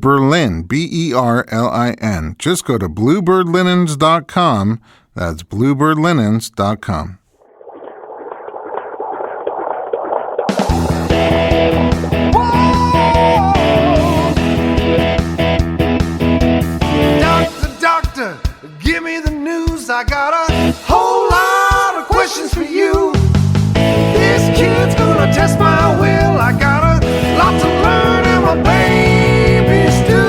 Berlin, Berlin. Just go to bluebirdlinens.com. That's bluebirdlinens.com. Doctor, give me the news. I got a whole lot of questions for you. This kid's gonna test my will. I got a lot to learn and my baby's due.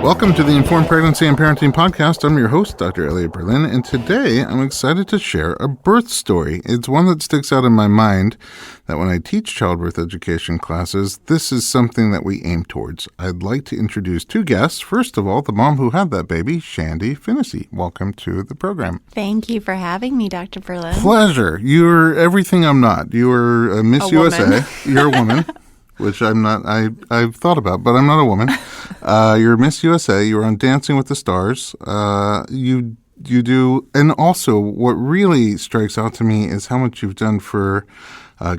Welcome to the Informed Pregnancy and Parenting Podcast. I'm your host, Dr. Elliot Berlin, and today I'm excited to share a birth story. It's one that sticks out in my mind that when I teach childbirth education classes, this is something that we aim towards. I'd like to introduce two guests. First of all, the mom who had that baby, Shandy Finnessy. Welcome to the program. Thank you for having me, Dr. Berlin. Pleasure. You're everything I'm not. You are a Miss USA. You're a woman. Which I'm not, I've thought about, but I'm not a woman. You're Miss USA. You were on Dancing with the Stars. You do, and also what really strikes out to me is how much you've done for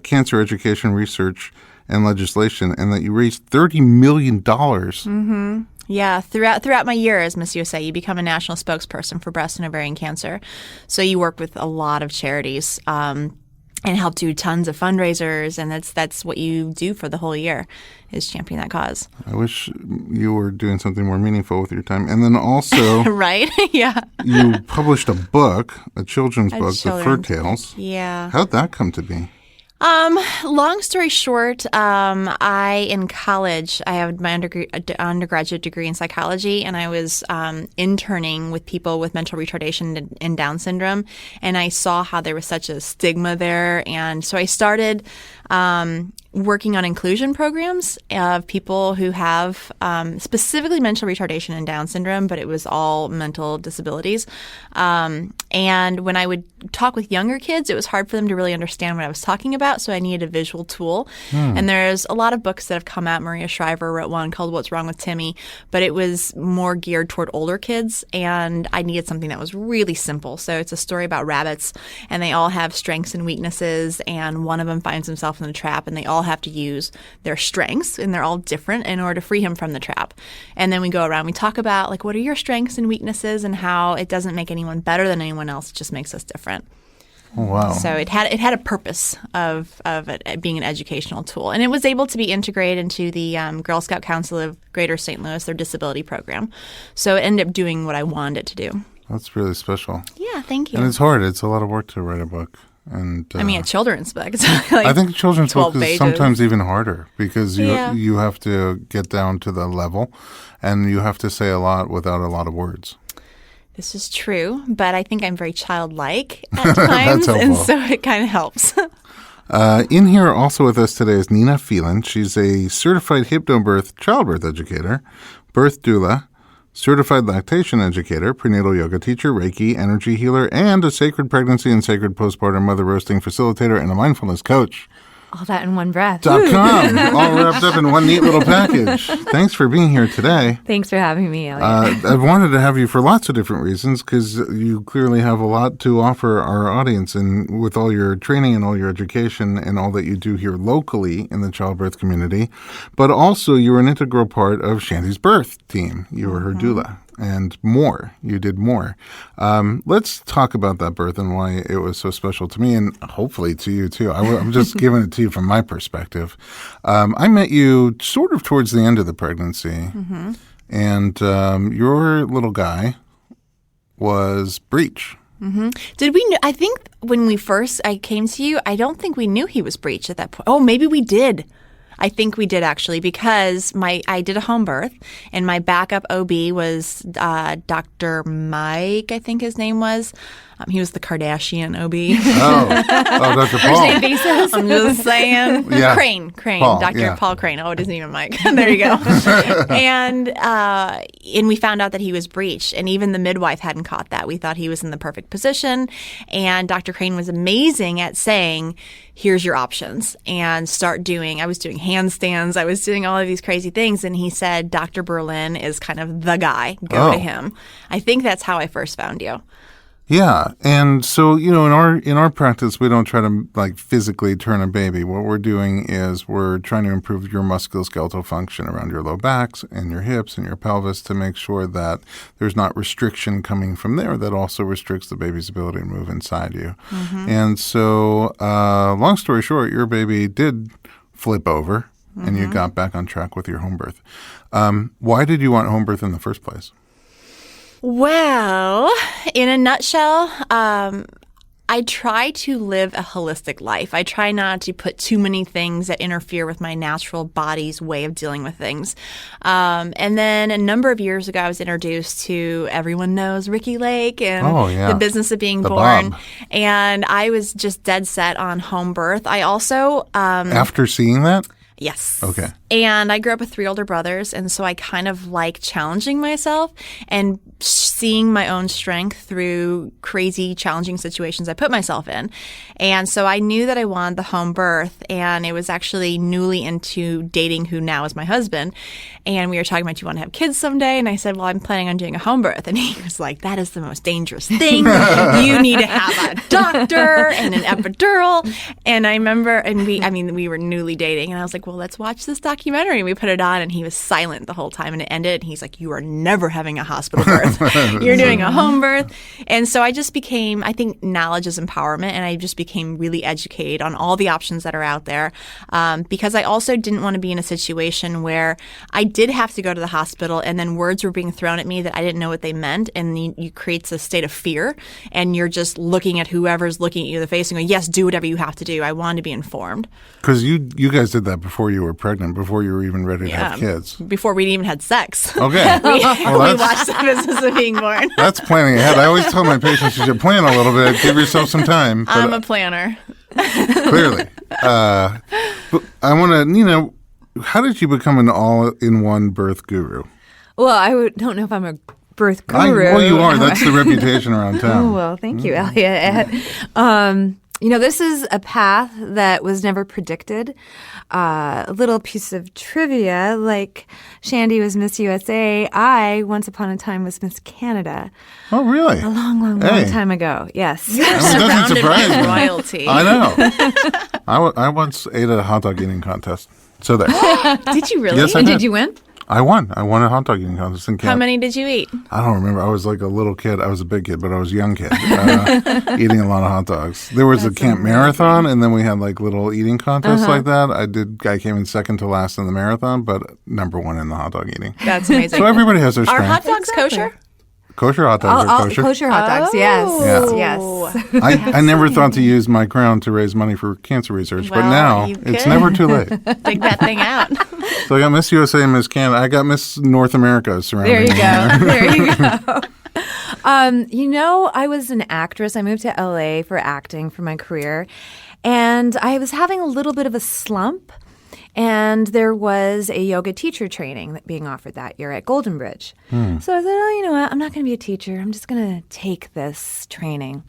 cancer education research and legislation, and that you raised $30 million. Mm-hmm. Yeah, throughout my year as Miss USA, you become a national spokesperson for breast and ovarian cancer. So you work with a lot of charities. And help do tons of fundraisers, and that's what you do for the whole year, is champion that cause. I wish you were doing something more meaningful with your time. And then also, right? Yeah. You published a book, a children's book, The Fur Tales. Yeah. How'd that come to be? Long story short, in college, I had my undergraduate degree in psychology, and I was interning with people with mental retardation and Down syndrome, and I saw how there was such a stigma there, and so I started working on inclusion programs of people who have specifically mental retardation and Down syndrome, but it was all mental disabilities. And when I would talk with younger kids, it was hard for them to really understand what I was talking about, so I needed a visual tool. And there's a lot of books that have come out. Maria Shriver wrote one called What's Wrong with Timmy, but it was more geared toward older kids, and I needed something that was really simple. So it's a story about rabbits, and they all have strengths and weaknesses, and one of them finds himself in the trap, and they all have to use their strengths, and they're all different, in order to free him from the trap. And then we go around, we talk about, like, what are your strengths and weaknesses, and how it doesn't make anyone better than anyone else, it just makes us different. Oh, wow. So it had a purpose of it being an educational tool. And it was able to be integrated into the Girl Scout Council of Greater St. Louis, their disability program. So it ended up doing what I wanted it to do. That's really special. Yeah, thank you. And it's hard. It's a lot of work to write a book. And I mean, a children's book. It's like I think a children's book is pages. sometimes even harder because you have to get down to the level, and you have to say a lot without a lot of words. This is true, but I think I'm very childlike at times, and so it kind of helps. In here also with us today is Nina Phelan. She's a certified hypnobirth childbirth educator, birth doula, certified lactation educator, prenatal yoga teacher, Reiki, energy healer, and a sacred pregnancy and sacred postpartum mother roasting facilitator and a mindfulness coach. All that in one breath. .com, all wrapped up in one neat little package. Thanks for being here today. Thanks for having me, Elliot. I've wanted to have you for lots of different reasons because you clearly have a lot to offer our audience, and with all your training and all your education and all that you do here locally in the childbirth community. But also you were an integral part of Shandy's birth team. You were her doula. And more. You did more. Let's talk about that birth and why it was so special to me, and hopefully to you too. I'm just giving it to you from my perspective. I met you sort of towards the end of the pregnancy, and your little guy was breech. Did we? I think when I came to you, I don't think we knew he was breech at that point. Oh, maybe we did. I think we did actually, because I did a home birth, and my backup OB was Dr. Mike, I think his name was. He was the Kardashian OB. Oh, Dr. Paul. I'm just saying. Yeah. Crane. Paul, Dr. yeah. Paul Crane. Oh, it isn't even Mike. There you go. And we found out that he was breached, and even the midwife hadn't caught that. We thought he was in the perfect position, and Dr. Crane was amazing at saying, here's your options, and I was doing handstands. I was doing all of these crazy things, and he said, Dr. Berlin is kind of the guy. Go to him. I think that's how I first found you. Yeah, and so in our practice, we don't try to like physically turn a baby. What we're doing is we're trying to improve your musculoskeletal function around your low backs and your hips and your pelvis to make sure that there's not restriction coming from there that also restricts the baby's ability to move inside you. Mm-hmm. And so, long story short, your baby did flip over, and you got back on track with your home birth. Why did you want home birth in the first place? Well, in a nutshell, I try to live a holistic life. I try not to put too many things that interfere with my natural body's way of dealing with things. And then a number of years ago, I was introduced to, everyone knows Ricky Lake and the business of being born. Bob. And I was just dead set on home birth. I also... After seeing that? Yes. Okay. And I grew up with 3 older brothers, and so I kind of like challenging myself and seeing my own strength through crazy, challenging situations I put myself in. And so I knew that I wanted the home birth, and it was actually newly into dating who now is my husband. And we were talking about, do you want to have kids someday? And I said, well, I'm planning on doing a home birth. And he was like, that is the most dangerous thing. You need to have a doctor and an epidural. And I remember, and we were newly dating, and I was like, well, let's watch this documentary. And we put it on, and he was silent the whole time, and it ended. And he's like, you are never having a hospital birth. You're doing a home birth. And so I just became, I think knowledge is empowerment, and I just became really educated on all the options that are out there, because I also didn't want to be in a situation where I did have to go to the hospital and then words were being thrown at me that I didn't know what they meant, and you creates a state of fear, and you're just looking at whoever's looking at you in the face and going, yes, do whatever you have to do. I wanted to be informed. Because you guys did that before you were pregnant, before you were even ready to have kids. Before we'd even had sex. Okay. we watched The Business of Being Born. That's planning ahead. I always tell my patients you should plan a little bit, give yourself some time. But I'm a planner. Clearly. But I want to, how did you become an all-in-one birth guru? Well, I don't know if I'm a birth guru. Well, you are. That's the reputation around town. Oh, well, thank you, Elliot. This is a path that was never predicted. A little piece of trivia, like Shandy was Miss USA, I, once upon a time, was Miss Canada. Oh, really? A long time ago, yes. You're surrounded by royalty. I know. I once ate at a hot dog eating contest. So there. Did you really? Yes, I And did. did you win? I won. I won a hot dog eating contest in Canada. How many did you eat? I don't remember. I was like a little kid. I was a big kid, but I was a young kid eating a lot of hot dogs. There was a camp marathon, and then we had like little eating contests like that. I came in second to last in the marathon, but number 1 in the hot dog eating. That's amazing. So everybody has their Are strength. hot dogs kosher? Kosher hot dogs are kosher. Kosher hot dogs, yes. Yeah. Yes. I never thought to use my crown to raise money for cancer research, but Well, now you it's could. never too late. Dig that thing out. So I got Miss USA and Miss Canada. I got Miss North America surrounding There you me. go. There you go. I was an actress. I moved to LA for acting for my career. And I was having a little bit of a slump. And there was a yoga teacher training being offered that year at Golden Bridge. So I said, you know what? I'm not going to be a teacher. I'm just going to take this training.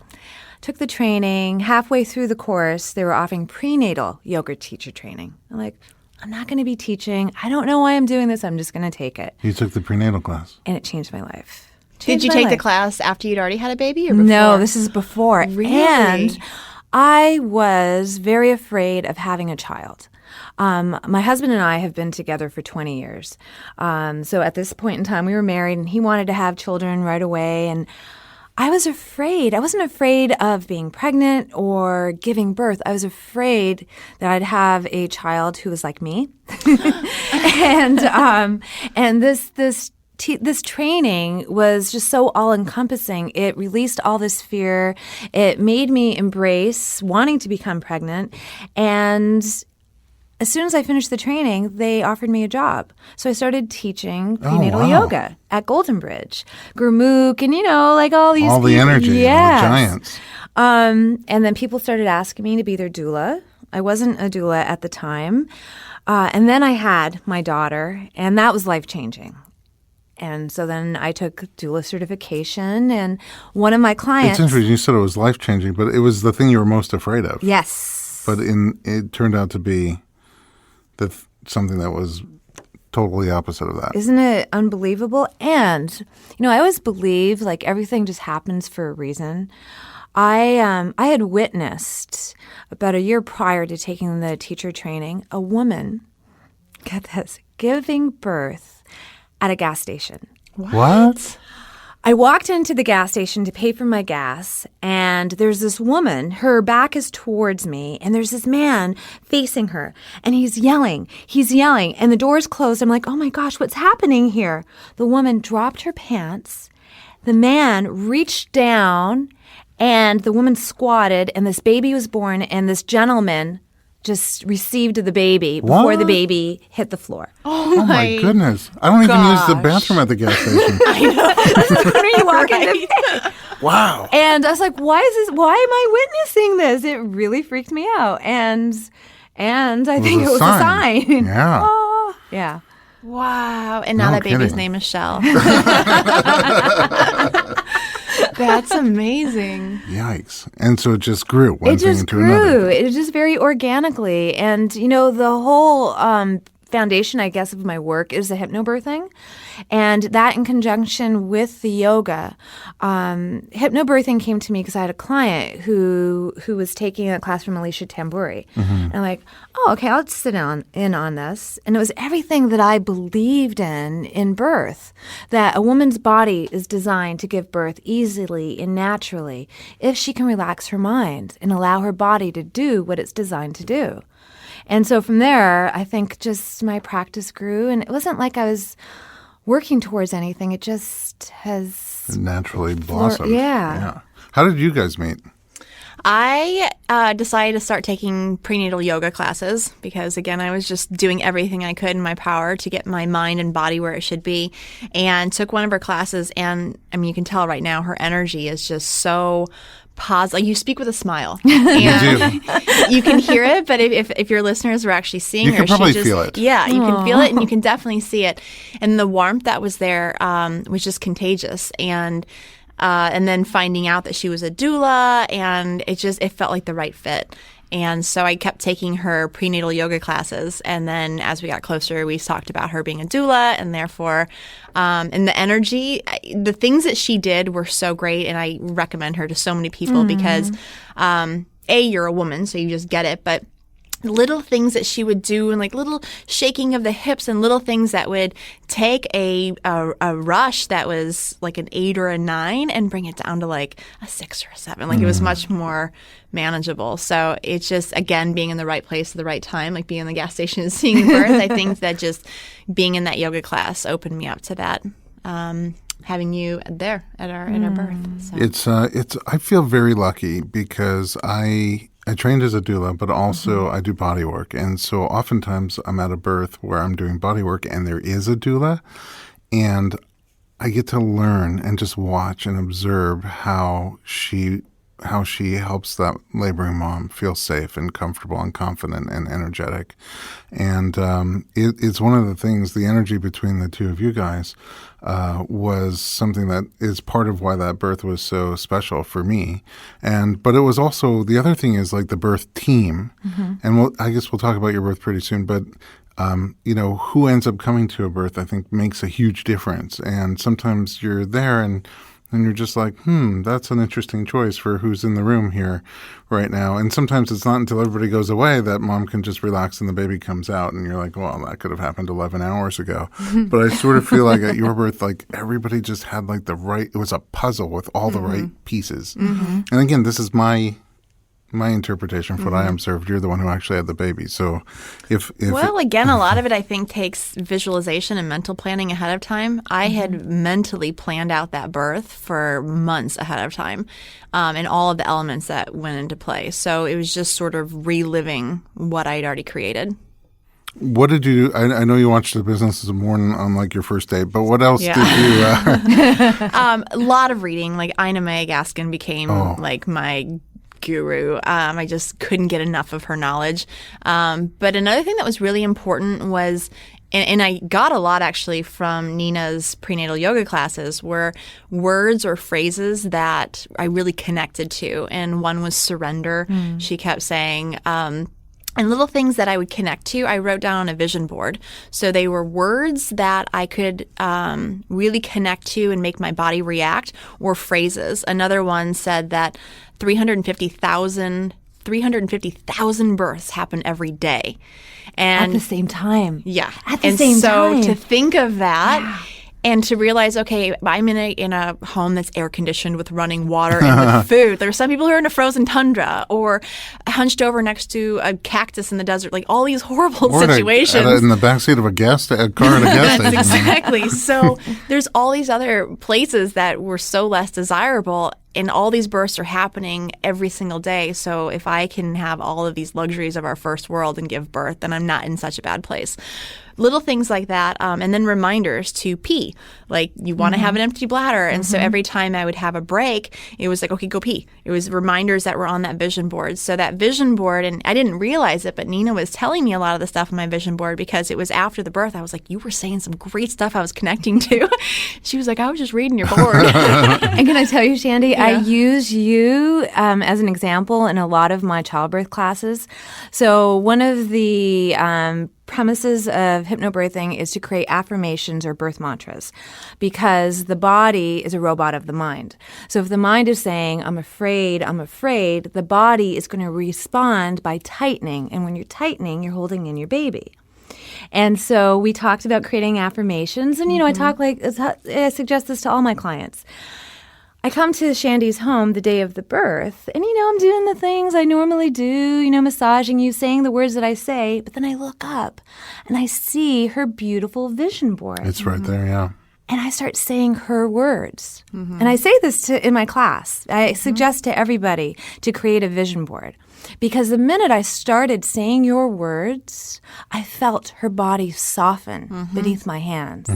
Took the training. Halfway through the course, they were offering prenatal yoga teacher training. I'm like, I'm not going to be teaching. I don't know why I'm doing this. I'm just going to take it. You took the prenatal class. And it changed my life. Did you take the class after you'd already had a baby or before? No, this is before. Really? And I was very afraid of having a child. My husband and I have been together for 20 years. So at this point in time, we were married, and he wanted to have children right away. And I was afraid. I wasn't afraid of being pregnant or giving birth. I was afraid that I'd have a child who was like me. And this training was just so all-encompassing. It released all this fear. It made me embrace wanting to become pregnant. And as soon as I finished the training, they offered me a job. So I started teaching prenatal yoga at Golden Bridge, Gurmukh, and like all these all the people. energy, Yes. the giants. And then people started asking me to be their doula. I wasn't a doula at the time. And then I had my daughter, and that was life-changing. And so then I took doula certification, and one of my clients— It's interesting. You said it was life-changing, but it was the thing you were most afraid of. Yes. But it turned out to be something that was totally opposite of that. Isn't it unbelievable? And, I always believe like everything just happens for a reason. I had witnessed about a year prior to taking the teacher training, a woman, get this, giving birth at a gas station. What? I walked into the gas station to pay for my gas, and there's this woman, her back is towards me, and there's this man facing her, and he's yelling, and the door's closed. I'm like, oh my gosh, what's happening here? The woman dropped her pants, the man reached down, and the woman squatted, and this baby was born, and this gentleman just received the baby before the baby hit the floor. Oh my goodness. I don't even use the bathroom at the gas station. I know. When you walk in to pay. Wow. And I was like, why am I witnessing this? It really freaked me out. And I think it was a sign. Yeah. Oh, yeah. Wow. And now No that baby's kidding. name is Shell. That's amazing. Yikes. And so it just grew one It thing just into grew. another. It just very organically. And, the whole foundation, I guess, of my work is the hypnobirthing. And that in conjunction with the yoga. Hypnobirthing came to me because I had a client who was taking a class from Alicia Tamburi. And I'm like, oh, okay, I'll sit in on this. And it was everything that I believed in birth, that a woman's body is designed to give birth easily and naturally if she can relax her mind and allow her body to do what it's designed to do. And so from there, I think just my practice grew, and it wasn't like I was working towards anything. It just has It naturally blossomed. yeah. How did you guys meet? I decided to start taking prenatal yoga classes because, again, I was just doing everything I could in my power to get my mind and body where it should be, and took one of her classes. And I mean, you can tell right now her energy is just so positive. You speak with a smile. And you can hear it, but if your listeners were actually seeing You her, can probably she just, feel it. Yeah, you can feel it, and you can definitely see it. And the warmth that was there was just contagious. And then finding out that she was a doula, and it felt like the right fit. And so I kept taking her prenatal yoga classes. And then as we got closer, we talked about her being a doula, and therefore, and the energy, the things that she did were so great. And I recommend her to so many people because, you're a woman, so you just get it. But little things that she would do, and like little shaking of the hips, and little things that would take a rush that was like an 8 or a 9 and bring it down to like a 6 or a 7. Like it was much more manageable. So it's just, again, being in the right place at the right time, like being in the gas station and seeing the birth. I think that just being in that yoga class opened me up to that. Having you there at our birth. So. It's. I feel very lucky because I trained as a doula, but also I do body work. And so oftentimes I'm at a birth where I'm doing body work and there is a doula, and I get to learn and just watch and observe how she helps that laboring mom feel safe and comfortable and confident and energetic. And it's one of the things, the energy between the two of you guys was something that is part of why that birth was so special for me. But it was also, the other thing is like the birth team. And I guess we'll talk about your birth pretty soon, but who ends up coming to a birth, I think, makes a huge difference. And sometimes you're there and you're just like, that's an interesting choice for who's in the room here right now. And sometimes it's not until everybody goes away that mom can just relax and the baby comes out. And you're like, well, that could have happened 11 hours ago. But I sort of feel like at your birth, like everybody just had like it was a puzzle with all the right pieces. And again, this is my interpretation for what I observed. You're the one who actually had the baby. So again, a lot of it I think takes visualization and mental planning ahead of time. I had mentally planned out that birth for months ahead of time, and all of the elements that went into play. So it was just sort of reliving what I'd already created. What did you do? I know you watched The Business is Born on like your first date, but what else Yeah. did you? A lot of reading. Like Ina May Gaskin became like my guru. I just couldn't get enough of her knowledge. But another thing that was really important was, and I got a lot actually from Nina's prenatal yoga classes, were words or phrases that I really connected to. And one was surrender. She kept saying, and little things that I would connect to, I wrote down on a vision board. So they were words that I could really connect to and make my body react, or phrases. Another one said that 350,000 births happen every day. And At the same time. yeah. At the and same so time. to think of that and to realize, okay, I'm in a home that's air conditioned with running water and with food. There are some people who are in a frozen tundra or hunched over next to a cactus in the desert, like all these horrible Or situations. in the backseat of a car at a gas station. Exactly. So there's all these other places that were so less desirable, and all these births are happening every single day. So if I can have all of these luxuries of our first world and give birth, then I'm not in such a bad place. Little things like that. And then reminders to pee. Like you want to have an empty bladder. And so every time I would have a break, it was like, okay, go pee. It was reminders that were on that vision board. So that vision board, and I didn't realize it, but Nina was telling me a lot of the stuff on my vision board because it was after the birth. I was like, you were saying some great stuff I was connecting to. She was like, I was just reading your board. And can I tell you, Shandy, I use you as an example in a lot of my childbirth classes. So one of the premises of hypnobirthing is to create affirmations or birth mantras, because the body is a robot of the mind. So if the mind is saying, I'm afraid, the body is going to respond by tightening. And when you're tightening, you're holding in your baby. And so we talked about creating affirmations. And, I suggest this to all my clients. I come to Shandy's home the day of the birth, and, I'm doing the things I normally do, massaging you, saying the words that I say, but then I look up and I see her beautiful vision board. It's right there, yeah. And I start saying her words. And I say this in my class. I suggest to everybody to create a vision board. Because the minute I started saying your words, I felt her body soften beneath my hands.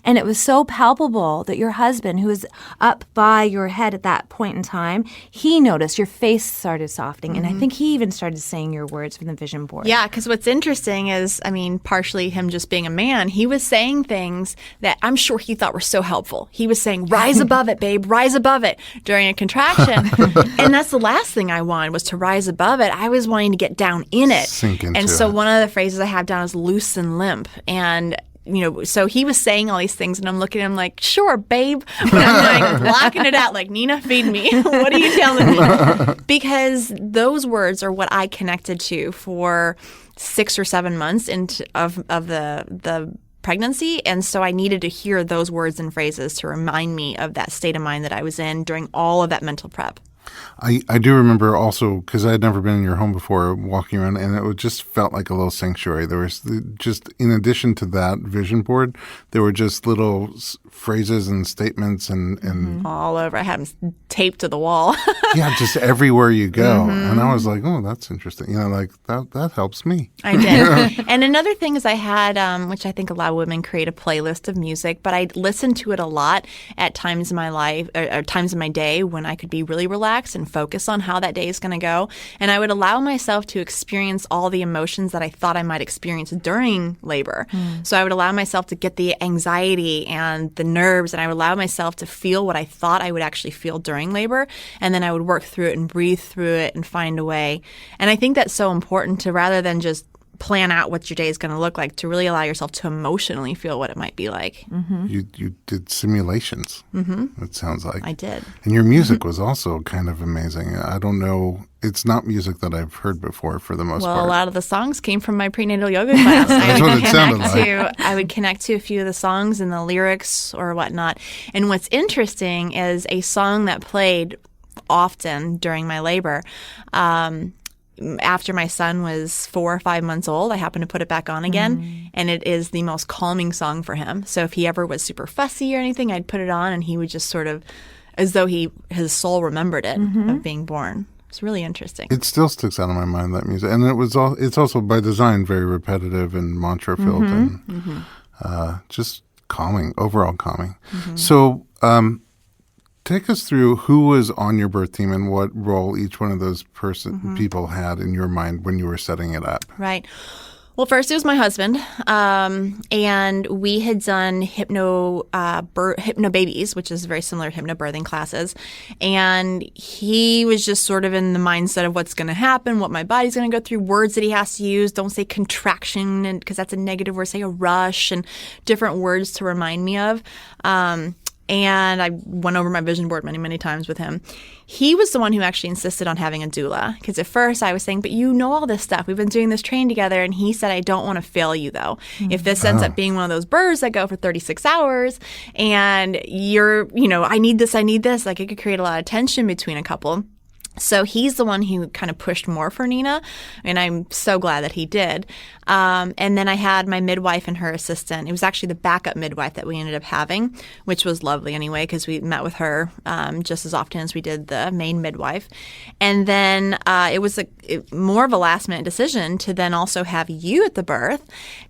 And it was so palpable that your husband, who was up by your head at that point in time, he noticed your face started softening. And I think he even started saying your words from the vision board. Yeah, because what's interesting is, partially him just being a man, he was saying things that I'm sure he thought were so helpful. He was saying, rise above it, babe, rise above it during a contraction. And that's the last thing I wanted, was to rise above it. I was wanting to get down in it. Sink into and so it. one of the phrases I have down is loose and limp. And so he was saying all these things, and I'm looking at him like, sure, babe. But I'm like blocking it out like, Nina, feed me. What are you telling me? Because those words are what I connected to for 6 or 7 months of the pregnancy. And so I needed to hear those words and phrases to remind me of that state of mind that I was in during all of that mental prep. I do remember also, because I had never been in your home before, walking around, and it just felt like a little sanctuary. There was just, in addition to that vision board, there were just little phrases and statements and All over. I had them taped to the wall. yeah, just everywhere you go. And I was like, oh, that's interesting. Like that helps me. I did. And another thing is I had, which I think a lot of women create a playlist of music, but I listened to it a lot at times in my life, or times in my day when I could be really relaxed and focus on how that day is going to go. And I would allow myself to experience all the emotions that I thought I might experience during labor. So I would allow myself to get the anxiety and the nerves, and I would allow myself to feel what I thought I would actually feel during labor. And then I would work through it and breathe through it and find a way. And I think that's so important, to rather than just plan out what your day is going to look like, to really allow yourself to emotionally feel what it might be like. You did simulations. It sounds like I did. And your music was also kind of amazing. I don't know. It's not music that I've heard before for the most Well, part. a lot of the songs came from my prenatal yoga class. That's what it sounded like. I would connect to a few of the songs and the lyrics or whatnot. And what's interesting is a song that played often during my labor. After my son was 4 or 5 months old, I happened to put it back on again, and it is the most calming song for him. So if he ever was super fussy or anything, I'd put it on, and he would just sort of, as though his soul remembered it of being born. It's really interesting. It still sticks out of my mind, that music. And it's also by design very repetitive and mantra filled and just calming, overall calming. So take us through who was on your birth team and what role each one of those people had in your mind when you were setting it up. Right. Well, first it was my husband, and we had done hypno babies, which is very similar to hypnobirthing classes, and he was just sort of in the mindset of what's going to happen, what my body's going to go through, words that he has to use. Don't say contraction, and because that's a negative word. Say a rush, and different words to remind me of. And I went over my vision board many, many times with him. He was the one who actually insisted on having a doula. Because at first I was saying, but you know all this stuff. We've been doing this training together. And he said, I don't want to fail you, though. If this ends up being one of those births that go for 36 hours and I need this, like it could create a lot of tension between a couple. So he's the one who kind of pushed more for Nina, and I'm so glad that he did. And then I had my midwife and her assistant. It was actually the backup midwife that we ended up having, which was lovely anyway because we met with her just as often as we did the main midwife. And then it was more of a last-minute decision to then also have you at the birth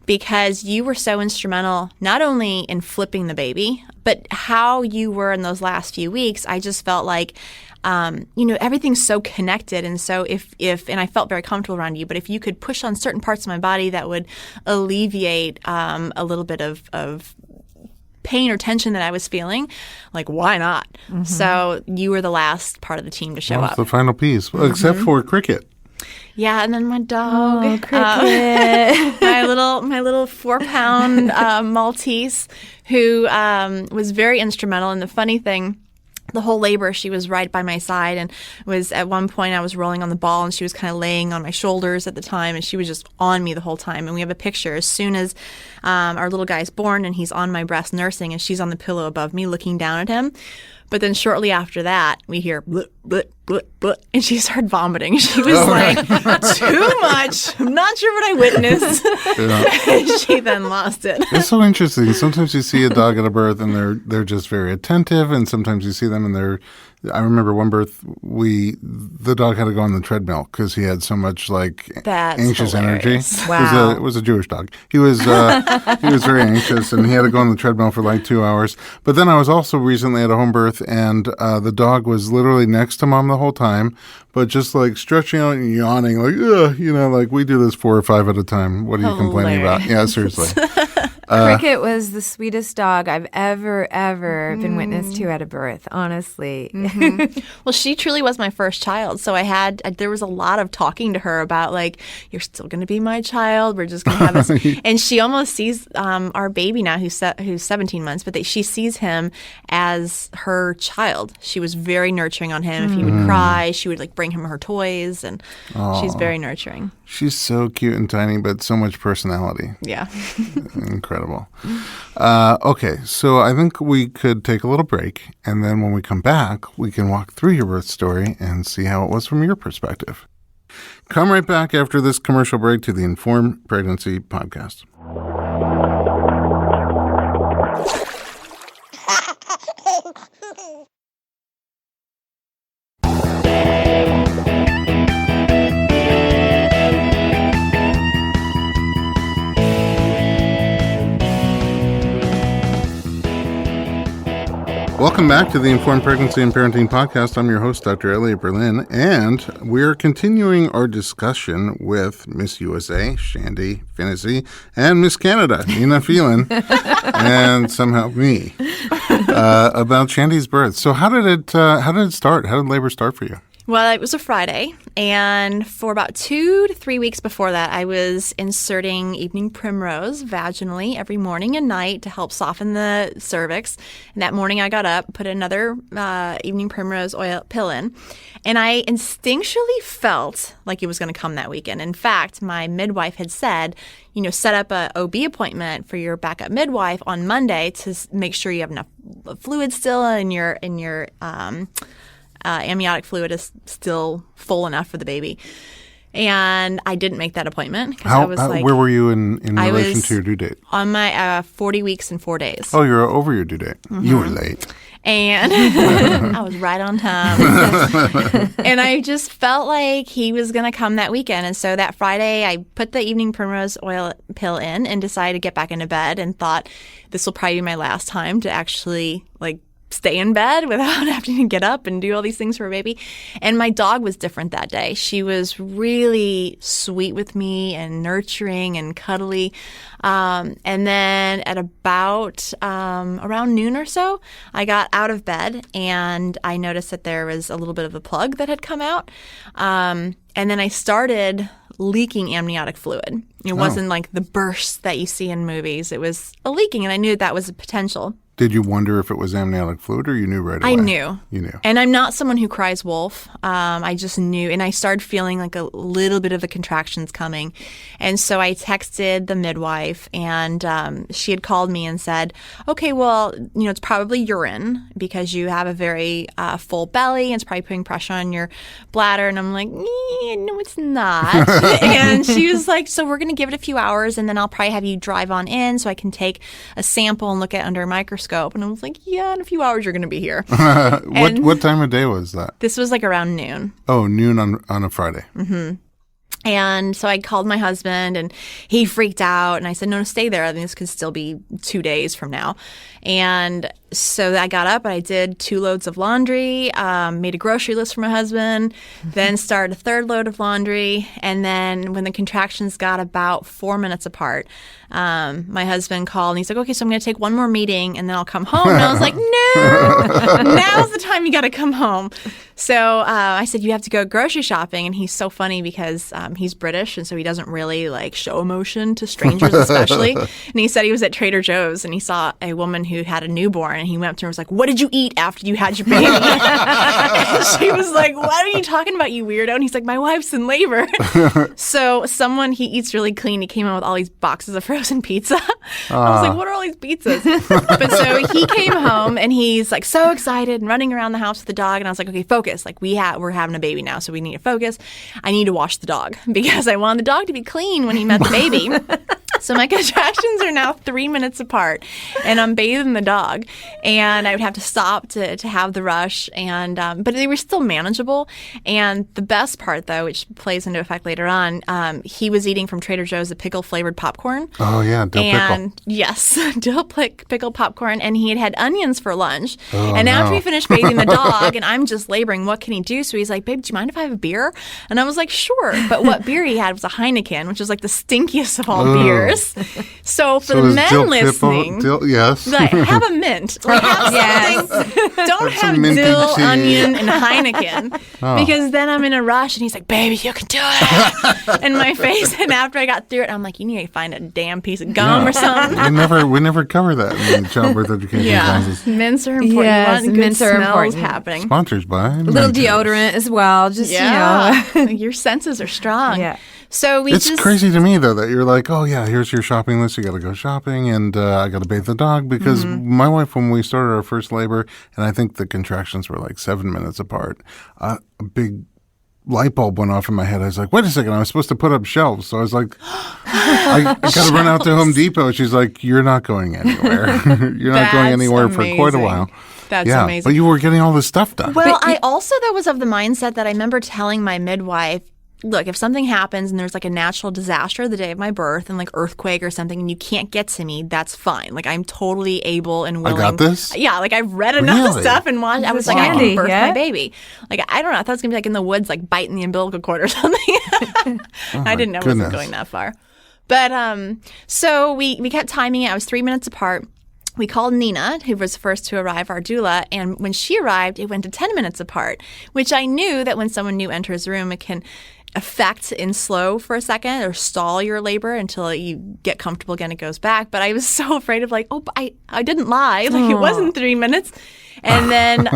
because you were so instrumental not only in flipping the baby, but how you were in those last few weeks. I just felt like everything's so connected. And so and I felt very comfortable around you, but if you could push on certain parts of my body that would alleviate a little bit of pain or tension that I was feeling, like, why not? So you were the last part of the team to show up. The final piece, except for Cricket. Yeah, and then my dog, Cricket. my little 4-pound Maltese, who was very instrumental. And the funny thing, the whole labor, she was right by my side, and was at one point I was rolling on the ball, and she was kind of laying on my shoulders at the time, and she was just on me the whole time. And we have a picture as soon as our little guy's born, and he's on my breast nursing, and she's on the pillow above me looking down at him. But then shortly after that, we hear bleh, bleh, bleh, bleh, and she started vomiting. She was like, too much. I'm not sure what I witnessed. And she then lost it. It's so interesting. Sometimes you see a dog at a birth and they're just very attentive, and sometimes you see them and I remember one birth, the dog had to go on the treadmill because he had so much anxious hilarious. energy. Wow. It was a Jewish dog. He was very anxious, and he had to go on the treadmill for like 2 hours. But then I was also recently at a home birth, and the dog was literally next to mom the whole time, but just like stretching out and yawning, like, ugh, like we do this 4 or 5 at a time. What are you complaining about? Yeah, seriously. Cricket was the sweetest dog I've ever been witness to at a birth, honestly. Well, she truly was my first child. So there was a lot of talking to her about like, you're still going to be my child. We're just going to have this. And she almost sees our baby now who's 17 months, but she sees him as her child. She was very nurturing on him. If he would cry, she would like bring him her toys, and she's very nurturing. She's so cute and tiny, but so much personality. Yeah. Incredible. Okay, so I think we could take a little break, and then when we come back, we can walk through your birth story and see how it was from your perspective. Come right back after this commercial break to the Informed Pregnancy Podcast. Welcome back to the Informed Pregnancy and Parenting Podcast. I'm your host, Dr. Elliot Berlin, and we're continuing our discussion with Miss USA, Shandy Finnessy, and Miss Canada, Nina Phelan, and somehow me, about Shandy's birth. So how did it start? How did labor start for you? Well, it was a Friday, and for about 2 to 3 weeks before that, I was inserting evening primrose vaginally every morning and night to help soften the cervix. And that morning I got up, put another evening primrose oil pill in, and I instinctually felt like it was going to come that weekend. In fact, my midwife had said, set up a OB appointment for your backup midwife on Monday to make sure you have enough fluid still in your amniotic fluid is still full enough for the baby. And I didn't make that appointment because I was where were you in relation to your due date? On my 40 weeks and 4 days. Oh, you're over your due date. You were late. And I was right on time. And I just felt like he was going to come that weekend. And so that Friday, I put the evening primrose oil pill in and decided to get back into bed and thought this will probably be my last time to actually stay in bed without having to get up and do all these things for a baby. And my dog was different that day. She was really sweet with me and nurturing and cuddly. And then at about around noon or so, I got out of bed and I noticed that there was a little bit of a plug that had come out. And then I started leaking amniotic fluid. It wasn't like the bursts that you see in movies. It was a leaking, and I knew that was a potential. Did you wonder if it was amniotic fluid, or you knew right away? I knew. You knew. And I'm not someone who cries wolf. I just knew. And I started feeling like a little bit of the contractions coming. And so I texted the midwife, and she had called me and said, okay, well, it's probably urine because you have a very full belly, and it's probably putting pressure on your bladder. And I'm like, no, it's not. And she was like, so we're going to give it a few hours, and then I'll probably have you drive on in so I can take a sample and look at it under a microscope. And I was like, yeah, in a few hours you're going to be here. What time of day was that? This was like around noon. Oh, noon on a Friday. Mm-hmm. And so I called my husband, and he freaked out. And I said, no, stay there. I think this could still be 2 days from now. And so I got up, and I did 2 loads of laundry, made a grocery list for my husband, then started a 3rd load of laundry. And then when the contractions got about 4 minutes apart, my husband called, and he's like, okay, so I'm going to take one more meeting, and then I'll come home. And I was like, no, now's the time you got to come home. So I said, you have to go grocery shopping. And he's so funny because he's British, and so he doesn't really show emotion to strangers especially. And he said he was at Trader Joe's, and he saw a woman who had a newborn, and he went up to her and was like, what did you eat after you had your baby? And she was like, what are you talking about, you weirdo? And he's like, my wife's in labor. So he eats really clean. He came in with all these boxes of frozen pizza. I was like, what are all these pizzas? But so he came home, and he's like so excited and running around the house with the dog. And I was like, okay, focus. We're having a baby now, so we need to focus. I need to wash the dog because I want the dog to be clean when he met the baby. So my contractions are now 3 minutes apart, and I'm bathing the dog, and I would have to stop to have the rush, and but they were still manageable. And the best part, though, which plays into effect later on, he was eating from Trader Joe's a pickle-flavored popcorn. Oh, yeah, dill pickle. Yes, dill pickle popcorn, and he had after for lunch. Oh, and after no. he finished bathing the dog, and I'm just laboring, what can he do? So he's like, babe, do you mind if I have a beer? And I was like, sure. But what beer he had was a Heineken, which is like the stinkiest of all beers. So for the men listening, yes. have a mint. Have something. Don't have minty dill, tea. onion, and Heineken because then I'm in a rush. And he's like, baby, you can do it. And my face. And after I got through it, I'm like, you need to find a damn piece of gum or something. We never cover that in childbirth education classes. Mints are important. Yes, You want good mints are smells important. happening. Sponsors by A little deodorant as well. Just, Your senses are strong. Yeah. So It's crazy to me, though, that you're like, oh, yeah, here's your shopping list. You got to go shopping, and I got to bathe the dog. Because my wife, when we started our first labor, and I think the contractions were like 7 minutes apart, a big light bulb went off in my head. I was like, wait a second, I was supposed to put up shelves. So I was like, I got to run out to Home Depot. She's like, you're not going anywhere. You're not going anywhere for quite a while. That's yeah, amazing. But you were getting all this stuff done. Well, I also, though, was of the mindset that I remember telling my midwife, look, if something happens and there's like a natural disaster the day of my birth and like earthquake or something and you can't get to me, that's fine. Like I'm totally able and willing. I got this? Yeah, like I've read enough stuff and watched. I was like, I can birth yeah? my baby. Like I don't know. I thought it was going to be like in the woods, like biting the umbilical cord or something. I didn't know it wasn't going that far. But so we kept timing it. I was 3 minutes apart. We called Nina, who was first to arrive, our doula, and when she arrived, it went to 10 minutes apart, which I knew that when someone new enters the room, it can affect and slow for a second or stall your labor until you get comfortable again, it goes back. But I was so afraid of like, I didn't lie. Like it wasn't 3 minutes. And then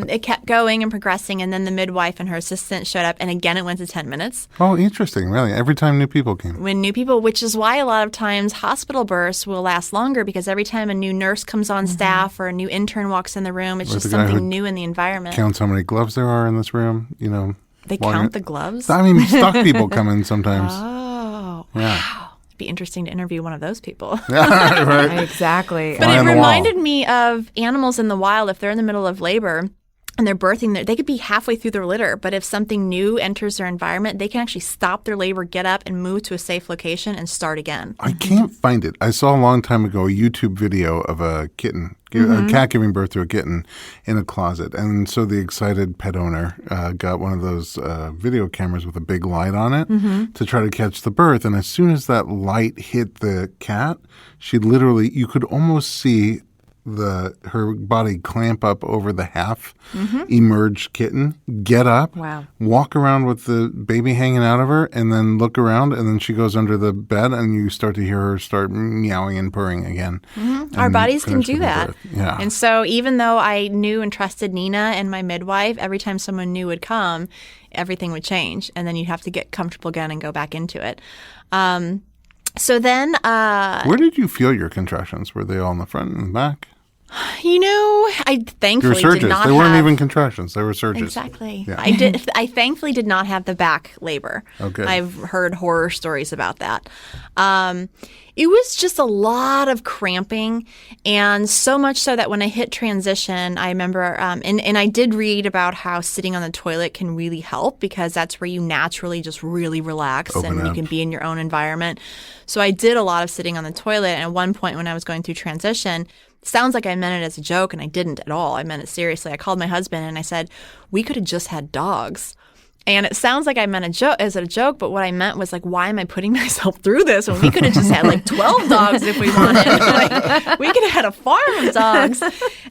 it kept going and progressing. And then the midwife and her assistant showed up. And again, it went to 10 minutes. Oh, interesting. Really? Every time new people came. When new people, which is why a lot of times hospital births will last longer because every time a new nurse comes on staff or a new intern walks in the room, it's Or just the guy something who new in the environment. Counts how many gloves there are in this room, you know. They count the gloves? I mean, stock people come in sometimes. Oh, Yeah. wow. be interesting to interview one of those people. Right. Exactly. But Fly it on the wall. reminded me of animals in the wild. If they're in the middle of labor and they're birthing, they could be halfway through their litter. But if something new enters their environment, they can actually stop their labor, get up, and move to a safe location and start again. I can't find it. I saw a long time ago a YouTube video of a kitten, a cat giving birth to a kitten in a closet. And so the excited pet owner got one of those video cameras with a big light on it to try to catch the birth. And as soon as that light hit the cat, she literally, you could almost see her body clamp up over the half emerged kitten, get up, Wow. walk around with the baby hanging out of her, and then look around, and then she goes under the bed, and you start to hear her start meowing and purring again. Our and bodies can finish do with the that. birth. Yeah. And so even though I knew and trusted Nina and my midwife, every time someone new would come, everything would change. And then you'd have to get comfortable again and go back into it. So then, Where did you feel your contractions? Were they all in the front and the back? I Your thankfully did surges. not They weren't have... even contractions. They were surges. Exactly. Yeah. I thankfully did not have the back labor. Okay. I've heard horror stories about that. It was just a lot of cramping, and so much so that when I hit transition, I remember, and I did read about how sitting on the toilet can really help because that's where you naturally just really relax Open and you up. can be in your own environment. So I did a lot of sitting on the toilet, and at one point when I was going through transition, sounds like I meant it as a joke, and I didn't at all. I meant it seriously. I called my husband and I said, we could have just had dogs. And it sounds like I meant as a joke, but what I meant was like, why am I putting myself through this when we could have just had like 12 dogs if we wanted? Like, we could have had a farm of dogs.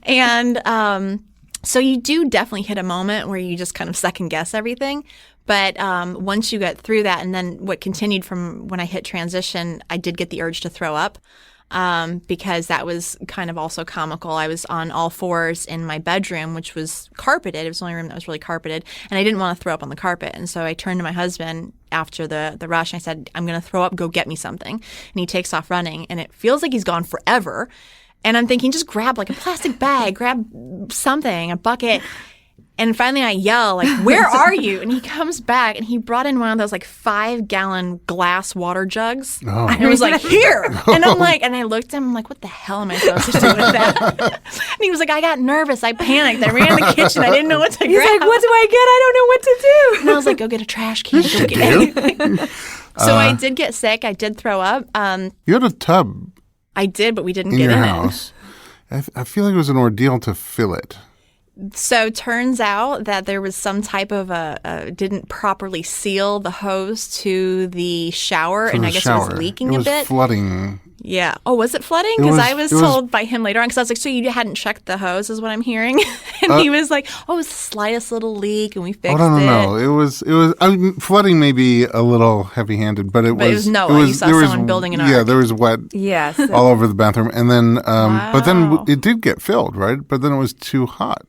And so you do definitely hit a moment where you just kind of second guess everything. But once you get through that, and then what continued from when I hit transition, I did get the urge to throw up. Because that was kind of also comical. I was on all fours in my bedroom, which was carpeted. It was the only room that was really carpeted. And I didn't want to throw up on the carpet. And so I turned to my husband after the rush and I said, I'm going to throw up. Go get me something. And he takes off running. And it feels like he's gone forever. And I'm thinking, just grab like a plastic bag, grab something, a bucket. And finally I yell, like, where are you? And he comes back and he brought in one of those like 5-gallon glass water jugs. Oh. And he was like, here. And I'm like, and I looked at him, I'm like, what the hell am I supposed to do with that? And he was like, I got nervous. I panicked. I ran in the kitchen. I didn't know what to grab. He's like, what do I get? I don't know what to do. And I was like, go get a trash can. Go get anything. So I did get sick. I did throw up. You had a tub I did, but we didn't in get your in house. I feel like it was an ordeal to fill it. So turns out that there was some type of didn't properly seal the hose to the shower, and I guess it was leaking a bit. Flooding. Yeah. Oh, was it flooding? It Because was- I was it was- told by him later on, because I was like, so you hadn't checked the hose is what I'm hearing? And he was like, oh, it was the slightest little leak, and we fixed No. it. It was. I mean, flooding may be a little heavy-handed, but it But it was Noah. You saw there someone building an Yeah, ark. there was wet Yes. all over the bathroom, and then, but then Wow. it did get filled, right? But then it was too hot.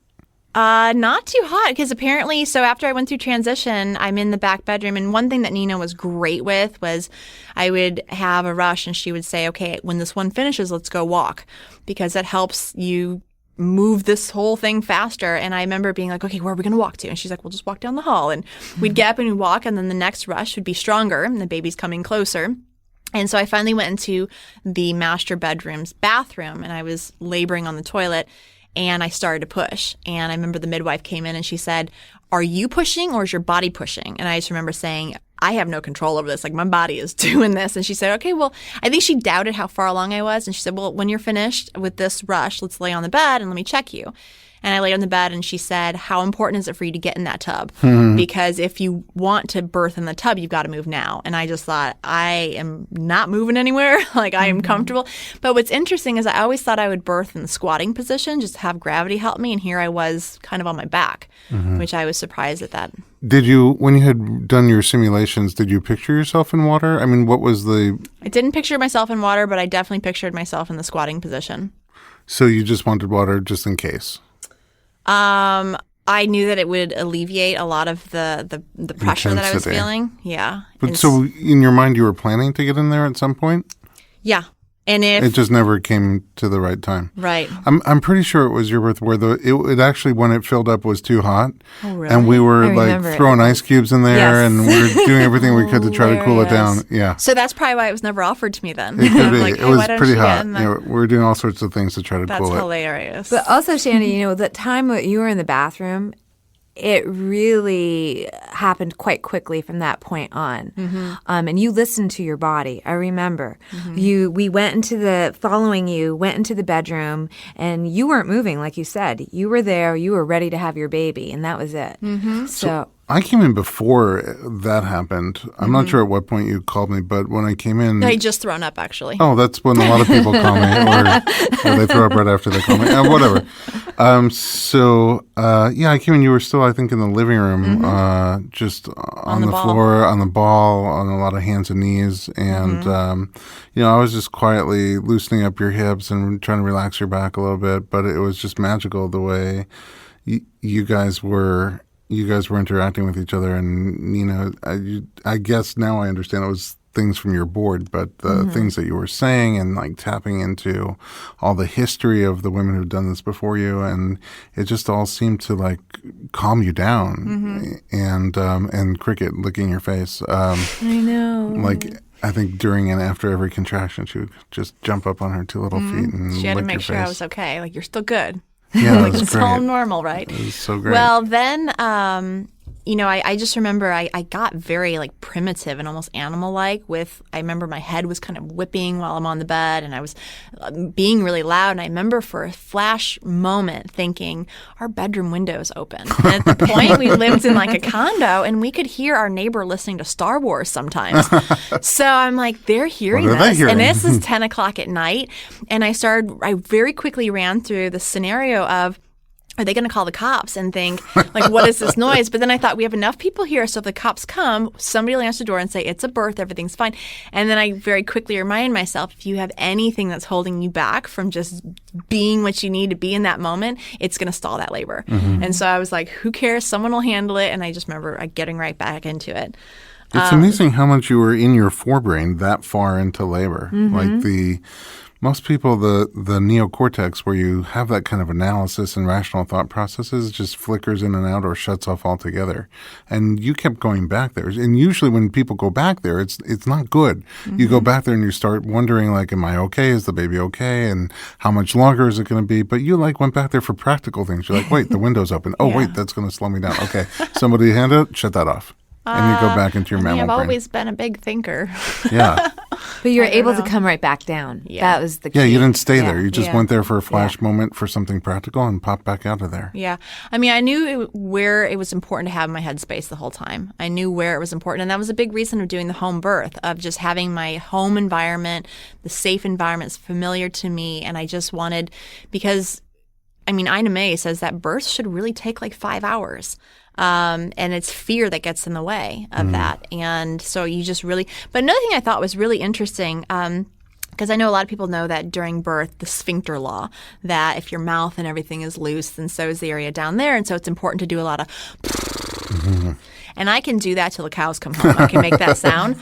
Not too hot, because apparently, so after I went through transition, I'm in the back bedroom. And one thing that Nina was great with was I would have a rush and she would say, okay, when this one finishes, let's go walk, because that helps you move this whole thing faster. And I remember being like, okay, where are we going to walk to? And she's like, we'll just walk down the hall. And we'd get up and we'd walk, and then the next rush would be stronger and the baby's coming closer. And so I finally went into the master bedroom's bathroom, and I was laboring on the toilet. And I started to push. And I remember the midwife came in and she said, are you pushing or is your body pushing? And I just remember saying, I have no control over this. Like, my body is doing this. And she said, okay, well, I think she doubted how far along I was. And she said, well, when you're finished with this rush, let's lay on the bed and let me check you. And I laid on the bed and she said, how important is it for you to get in that tub? Because if you want to birth in the tub, you've got to move now. And I just thought, I am not moving anywhere. Like, I am comfortable. But what's interesting is I always thought I would birth in the squatting position, just to have gravity help me. And here I was kind of on my back, which I was surprised at that. Did you, when you had done your simulations, did you picture yourself in water? I mean, what was the? I didn't picture myself in water, but I definitely pictured myself in the squatting position. So you just wanted water just in case. I knew that it would alleviate a lot of the pressure that I was Intensity. feeling. Yeah. But so in your mind, you were planning to get in there at some point? Yeah. And if it just never came to the right time. right. I'm pretty sure it was your birth where it actually, when it filled up, was too hot. Oh, really? And we were I like remember it. throwing ice cubes in there, Yes. and we were doing everything we could to try to cool it down. Hilarious. Yeah. So that's probably why it was never offered to me then. It could I'm be. like, It hey, was why don't pretty you get hot. in You know, we were doing all sorts of things to try to That's cool it. hilarious. But also, Shandy, that time that you were in the bathroom, it really happened quite quickly from that point on. And you listened to your body. I remember we went into the bedroom, and you weren't moving, like you said. You were there. You were ready to have your baby, and that was it. So I came in before that happened. I'm not sure at what point you called me, but when I came in, I just thrown up actually. oh, that's when a lot of people call me, or they throw up right after they call me. Whatever. I came in. You were still, I think, in the living room, just on the ball. floor, on the ball, on a lot of hands and knees, and I was just quietly loosening up your hips and trying to relax your back a little bit. But it was just magical the way you guys were interacting with each other, and I guess now I understand it was things from your board, but the things that you were saying and like tapping into all the history of the women who've done this before you, and it just all seemed to like calm you down, and Cricket licking your face. I know. Like I think during and after every contraction, she would just jump up on her two little feet and She had to lick make your sure I face. was okay. Like, you're still good. Yeah, Like, that's it's all great. normal, right? It was so great. Well, then, I just remember I got very like primitive and almost animal-like I remember my head was kind of whipping while I'm on the bed, and I was being really loud. And I remember for a flash moment thinking, our bedroom window is open. And at the point, we lived in like a condo, and we could hear our neighbor listening to Star Wars sometimes. So I'm like, they're hearing What are they this. hearing? And this is 10 o'clock at night. And I very quickly ran through the scenario of, are they going to call the cops and think, like, what is this noise? But then I thought, we have enough people here, so if the cops come, somebody will answer the door and say, it's a birth, everything's fine. And then I very quickly remind myself, if you have anything that's holding you back from just being what you need to be in that moment, it's going to stall that labor. And so I was like, who cares? Someone will handle it. And I just remember getting right back into it. It's amazing how much you were in your forebrain that far into labor. Like most people, the neocortex, where you have that kind of analysis and rational thought processes, just flickers in and out or shuts off altogether. And you kept going back there. And usually when people go back there, it's not good. You go back there and you start wondering, like, am I okay? Is the baby okay? And how much longer is it going to be? But you like went back there for practical things. You're like, wait, the window's open. Oh, wait, that's going to slow me down. Okay, somebody hand it, shut that off. And you go back into your mammal I've brain. always been a big thinker. Yeah. But you were I don't able to know. come right back down. Yeah. That was the key. Yeah, you didn't stay Yeah. there. You just Yeah. went there for a flash moment for something practical and popped back out of there. Yeah. I mean, I knew where it was important to have my headspace the whole time. I knew where it was important. And that was a big reason of doing the home birth, of just having my home environment, the safe environments familiar to me. And I just wanted, because, I mean, Ina May says that birth should really take like 5 hours. And it's fear that gets in the way of that. And so you just really, but another thing I thought was really interesting, because I know a lot of people know that during birth, the sphincter law, that if your mouth and everything is loose, then so is the area down there. And so it's important to do a lot of, and I can do that till the cows come home. I can make that sound.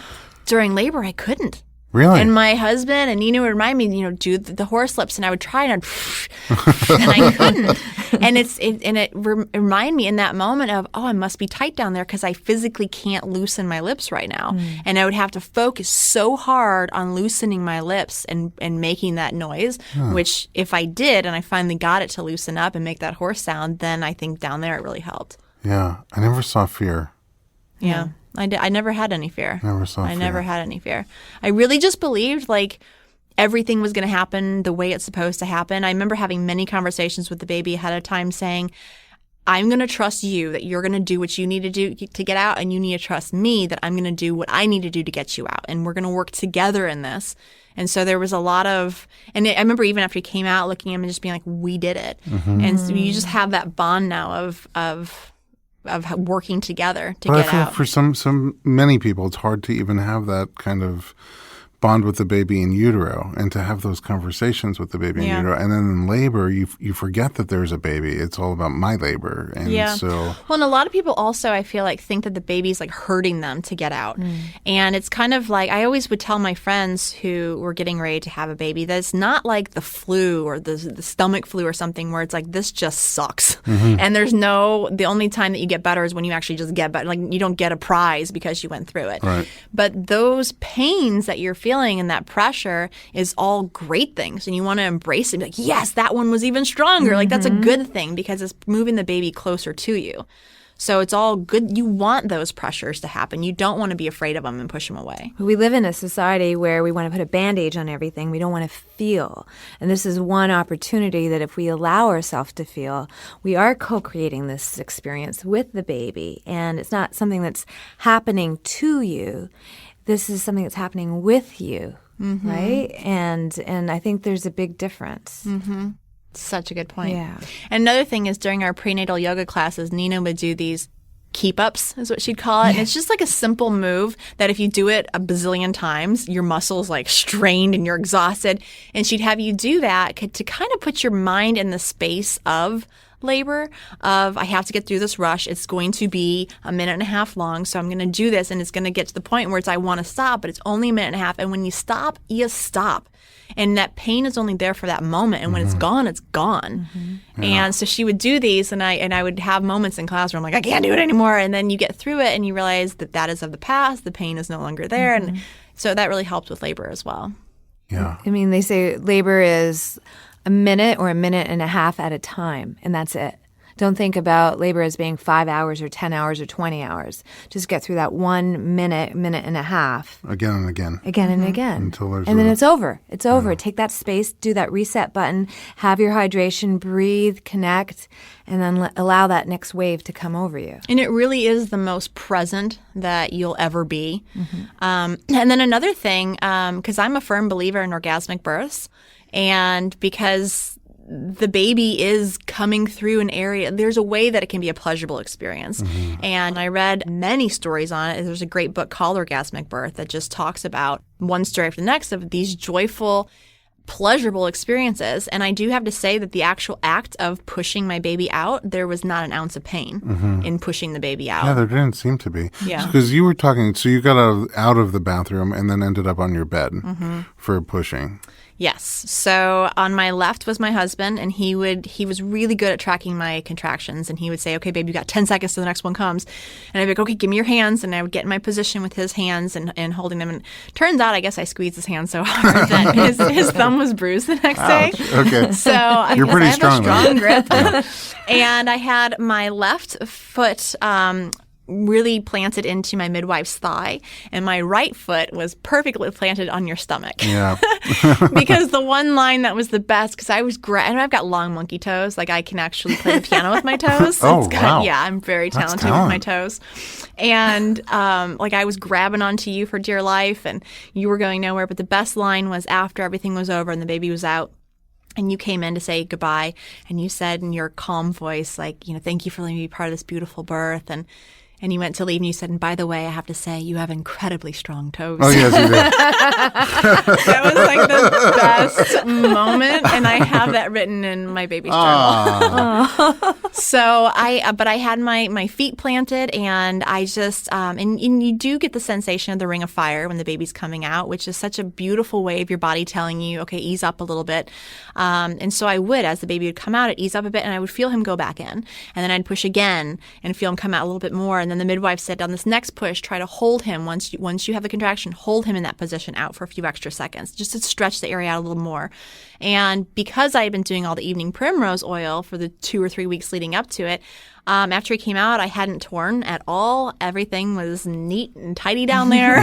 During labor, I couldn't. Really? And my husband and Nina would remind me, do the horse lips, and I would try and I couldn't. And it remind me in that moment of, oh, I must be tight down there because I physically can't loosen my lips right now. And I would have to focus so hard on loosening my lips and making that noise, which if I did and I finally got it to loosen up and make that horse sound, then I think down there it really helped. Yeah. I never saw fear. Yeah. I never had any fear. Never saw I fear. never had any fear. I really just believed like everything was going to happen the way it's supposed to happen. I remember having many conversations with the baby ahead of time saying, I'm going to trust you that you're going to do what you need to do to get out, and you need to trust me that I'm going to do what I need to do to get you out, and we're going to work together in this. And so there was a lot of, and I remember even after he came out, looking at him and just being like, we did it. And so you just have that bond now of working together to But get I feel out. for some many people, it's hard to even have that kind of bond with the baby in utero and to have those conversations with the baby in utero. And then in labor, you forget that there's a baby. It's all about my labor. And so... Well, and a lot of people also, I feel like, think that the baby's like hurting them to get out. And it's kind of like, I always would tell my friends who were getting ready to have a baby that it's not like the flu or the stomach flu or something where it's like, this just sucks. And the only time that you get better is when you actually just get better. Like, you don't get a prize because you went through it. Right. But those pains that you're feeling and that pressure is all great things. And you want to embrace it and be like, yes, that one was even stronger. Like, that's a good thing because it's moving the baby closer to you. So it's all good. You want those pressures to happen. You don't want to be afraid of them and push them away. We live in a society where we want to put a bandage on everything. We don't want to feel. And this is one opportunity that if we allow ourselves to feel, we are co-creating this experience with the baby. And it's not something that's happening to you. This is something that's happening with you, right? And I think there's a big difference. Such a good point. Yeah. And another thing is during our prenatal yoga classes, Nina would do these keep-ups is what she'd call it. And it's just like a simple move that if you do it a bazillion times, your muscles like strained and you're exhausted. And she'd have you do that to kind of put your mind in the space of labor of I have to get through this rush. It's going to be a minute and a half long, so I'm going to do this, and it's going to get to the point where it's I want to stop, but it's only a minute and a half. And when you stop, you stop. And that pain is only there for that moment, and when it's gone, it's gone. And so she would do these, and I would have moments in class where I'm like, I can't do it anymore. And then you get through it, and you realize that is of the past. The pain is no longer there, and so that really helped with labor as well. Yeah. I mean, they say labor is a minute or a minute and a half at a time, and that's it. Don't think about labor as being 5 hours or 10 hours or 20 hours. Just get through that 1 minute, minute and a half. Again and again. Again and again. Until there's and then it's over. It's over. Take that space, do that reset button, have your hydration, breathe, connect, and then allow that next wave to come over you. And it really is the most present that you'll ever be. And then another thing, because I'm a firm believer in orgasmic births, and because the baby is coming through an area, there's a way that it can be a pleasurable experience. And I read many stories on it. There's a great book called Orgasmic Birth that just talks about one story after the next of these joyful, pleasurable experiences. And I do have to say that the actual act of pushing my baby out, there was not an ounce of pain in pushing the baby out. Yeah, there didn't seem to be. Yeah. Because you were talking, so you got out of the bathroom and then ended up on your bed for pushing. Yes. So on my left was my husband, and he was really good at tracking my contractions, and he would say, okay, babe, you got 10 seconds till the next one comes. And I'd be like, okay, give me your hands. And I would get in my position with his hands and holding them. And turns out, I guess I squeezed his hand so hard that his thumb was bruised the next day. Okay. So You're pretty I have strong, a strong though. grip. And I had my left foot really planted into my midwife's thigh, and my right foot was perfectly planted on your stomach. Yeah. Because the one line that was the best, because I was and I've got long monkey toes, like I can actually play the piano with my toes. Oh, wow. Yeah, I'm very That's talented with my talent. toes. And like I was grabbing onto you for dear life, and you were going nowhere. But the best line was after everything was over and the baby was out. And you came in to say goodbye, and you said in your calm voice, like, thank you for letting me be part of this beautiful birth. And you went to leave, and you said, and by the way, I have to say, you have incredibly strong toes. Oh, yes, you did. That was like the best moment, and I have that written in my baby's journal. So but I had my feet planted, and I just, and you do get the sensation of the ring of fire when the baby's coming out, which is such a beautiful way of your body telling you, okay, ease up a little bit. And so I would, as the baby would come out, I'd ease up a bit, and I would feel him go back in. And then I'd push again and feel him come out a little bit more. And then the midwife said, on this next push, try to hold him once you have the contraction, hold him in that position out for a few extra seconds, just to stretch the area out a little more. And because I had been doing all the evening primrose oil for the 2 or 3 weeks leading up to it, after he came out, I hadn't torn at all. Everything was neat and tidy down there,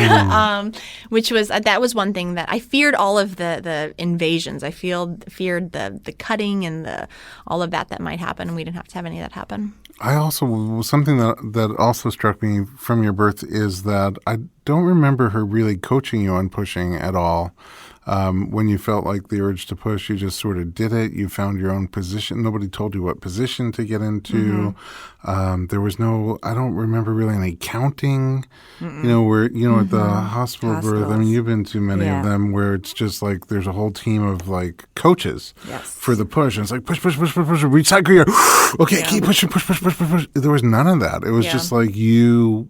which was that was one thing that I feared. All of the invasions, I feared the cutting and all of that might happen. We didn't have to have any of that happen. I also, something that also struck me from your birth is that I don't remember her really coaching you on pushing at all. When you felt like the urge to push, you just sort of did it. You found your own position. Nobody told you what position to get into. There was no, I don't remember really any counting, where, at the hospital birth, I mean, you've been to many of them where it's just like there's a whole team of like coaches for the push. And it's like push, recycle your, okay, keep pushing, push. There was none of that. It was just like you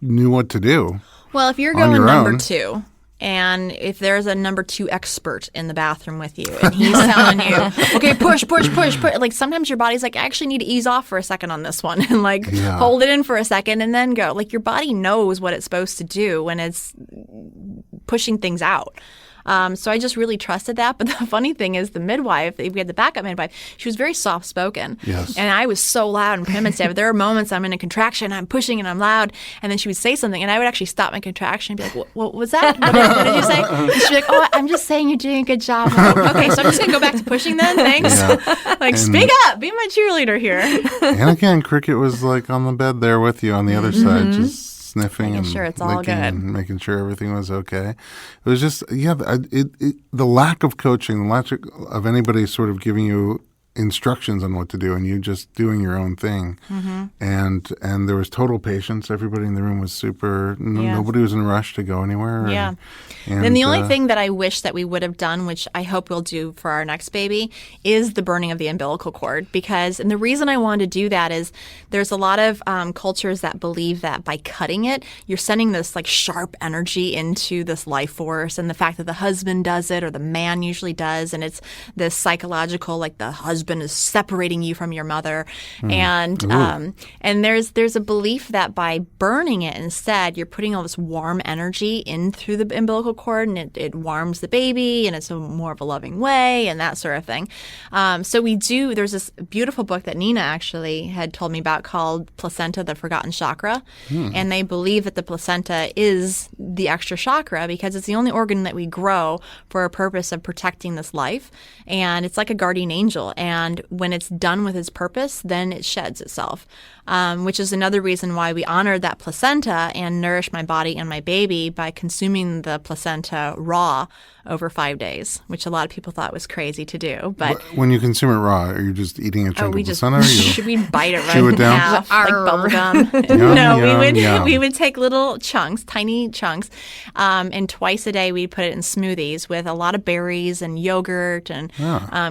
knew what to do. Well, if you're going number 2, and if there's a number 2 expert in the bathroom with you and he's telling you, okay, push. Like sometimes your body's like, I actually need to ease off for a second on this one and like hold it in for a second and then go. Like your body knows what it's supposed to do when it's pushing things out. So I just really trusted that. But the funny thing is the midwife, we had the backup midwife, she was very soft-spoken. Yes. And I was so loud and primitive. But there are moments I'm in a contraction, I'm pushing and I'm loud. And then she would say something and I would actually stop my contraction and be like, what was that? What did you say? And she'd be like, oh, I'm just saying you're doing a good job. I'm like, okay, so I'm just going to go back to pushing then? Thanks. Yeah. Like, speak up. Be my cheerleader here. And again, Cricket was like on the bed there with you on the other side, just sniffing Making and sure it's all licking good. and making sure everything was okay. It was just, the lack of coaching, the lack of anybody sort of giving you instructions on what to do and you just doing your own thing. And there was total patience. Everybody in the room was super, nobody was in a rush to go anywhere. Yeah. And then the only thing that I wish that we would have done, which I hope we'll do for our next baby, is the burning of the umbilical cord. And the reason I wanted to do that is there's a lot of cultures that believe that by cutting it, you're sending this like sharp energy into this life force. And the fact that the husband does it or the man usually does, and it's this psychological, like the husband is separating you from your mother. And there's a belief that by burning it instead, you're putting all this warm energy in through the umbilical cord and it warms the baby and it's more of a loving way and that sort of thing. So there's this beautiful book that Nina actually had told me about called Placenta, the Forgotten Chakra. And they believe that the placenta is the extra chakra because it's the only organ that we grow for a purpose of protecting this life. And it's like a guardian angel. And when it's done with its purpose, then it sheds itself, which is another reason why we honored that placenta and nourished my body and my baby by consuming the placenta raw over 5 days, which a lot of people thought was crazy to do. But when you consume it raw, are you just eating a chunk of placenta? We bite it right chew it in down? half, like bubble gum. We would take little chunks, tiny chunks, and twice a day we'd put it in smoothies with a lot of berries and yogurt and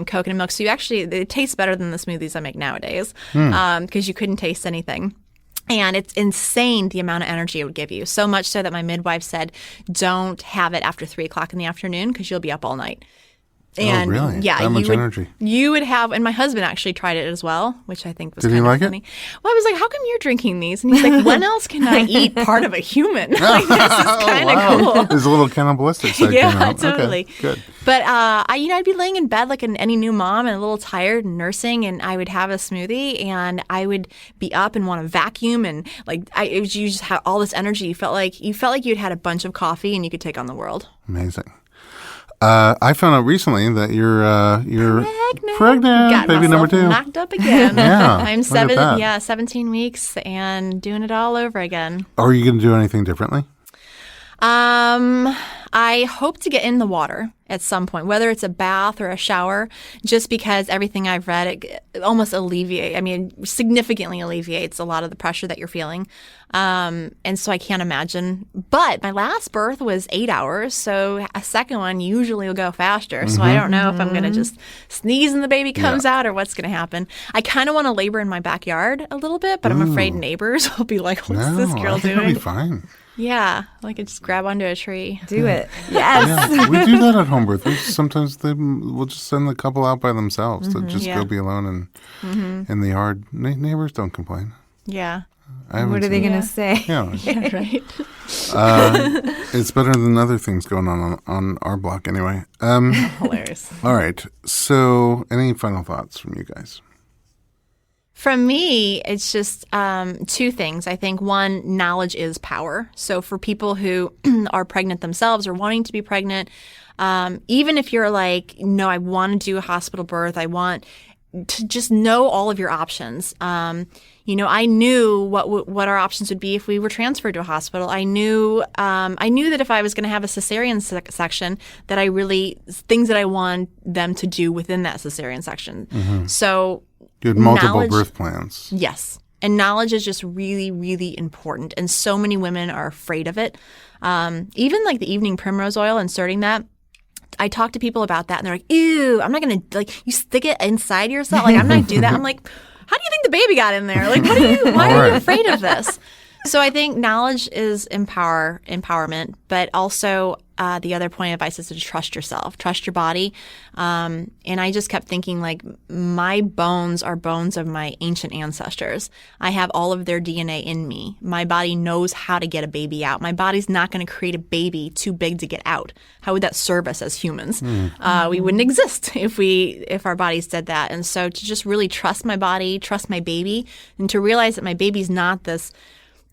coconut milk. So it tastes better than the smoothies I make nowadays because you couldn't taste anything. And it's insane the amount of energy it would give you. So much so that my midwife said, don't have it after 3 o'clock in the afternoon because you'll be up all night. And really? Yeah, that much energy. You would have, and my husband actually tried it as well, which I think was kind of like funny. It? Well, I was like, how come you're drinking these? And he's like, when else can I eat part of a human? Like, this is kind of cool. There's a little cannibalistic side. Yeah, totally. Okay, good. But I'd be laying in bed like any new mom and a little tired and nursing, and I would have a smoothie, and I would be up and want to vacuum, and like you just have all this energy. You felt like you'd had a bunch of coffee and you could take on the world. Amazing. I found out recently that you're pregnant. Got baby number 2. Knocked up again. Yeah, I'm look at that. 17 weeks and doing it all over again. Are you going to do anything differently? I hope to get in the water at some point, whether it's a bath or a shower, just because everything I've read, it almost significantly alleviates a lot of the pressure that you're feeling. And so I can't imagine. But my last birth was 8 hours, so a second one usually will go faster. So I don't know if I'm going to just sneeze and the baby comes out or what's going to happen. I kind of want to labor in my backyard a little bit, but I'm afraid neighbors will be like, what's this girl doing? It'll be fine. Yeah, I could just grab onto a tree. Do it. Yes. Yeah, we do that at home birth. Sometimes we'll just send the couple out by themselves to just go be alone in the yard. Neighbors don't complain. Yeah. What are they going to say? Yeah, right. It's better than other things going on our block anyway. Hilarious. All right. So any final thoughts from you guys? From me, it's just 2 things. I think one, knowledge is power. So for people who are pregnant themselves or wanting to be pregnant, even if you're like, no, I want to do a hospital birth, to just know all of your options. I knew what our options would be if we were transferred to a hospital. I knew that if I was going to have a cesarean section, that things that I want them to do within that cesarean section. So You had multiple birth plans. Yes. And knowledge is just really, really important. And so many women are afraid of it. Even like the evening primrose oil, inserting that. I talk to people about that and they're like, ew, I'm not going to, you stick it inside yourself. Like, I'm not going to do that. I'm like, how do you think the baby got in there? Like, why are you afraid of this? So I think knowledge is empowerment, but also the other point of advice is to trust yourself, trust your body. And I just kept thinking, like, my bones are bones of my ancient ancestors. I have all of their DNA in me. My body knows how to get a baby out. My body's not going to create a baby too big to get out. How would that serve us as humans? We wouldn't exist if our bodies did that. And so to just really trust my body, trust my baby, and to realize that my baby's not this